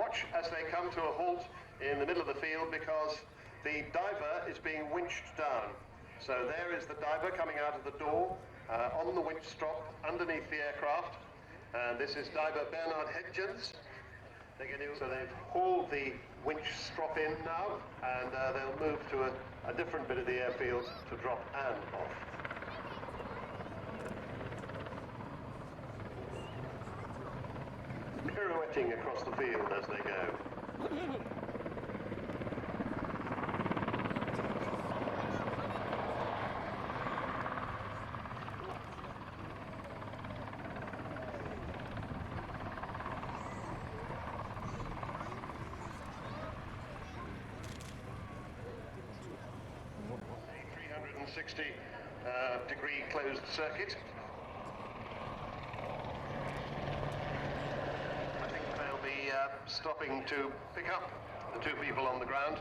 watch as they come to a halt in the middle of the field because the diver is being winched down. So there is the diver coming out of the door on the winch strop underneath the aircraft. And this is diver Bernard Hedgens. So they've hauled the winch strop in now, and they'll move to a different bit of the airfield to drop Anne off. Pirouetting across the field as they go. A 360 degree closed circuit. I think they'll be stopping to pick up the two people on the ground.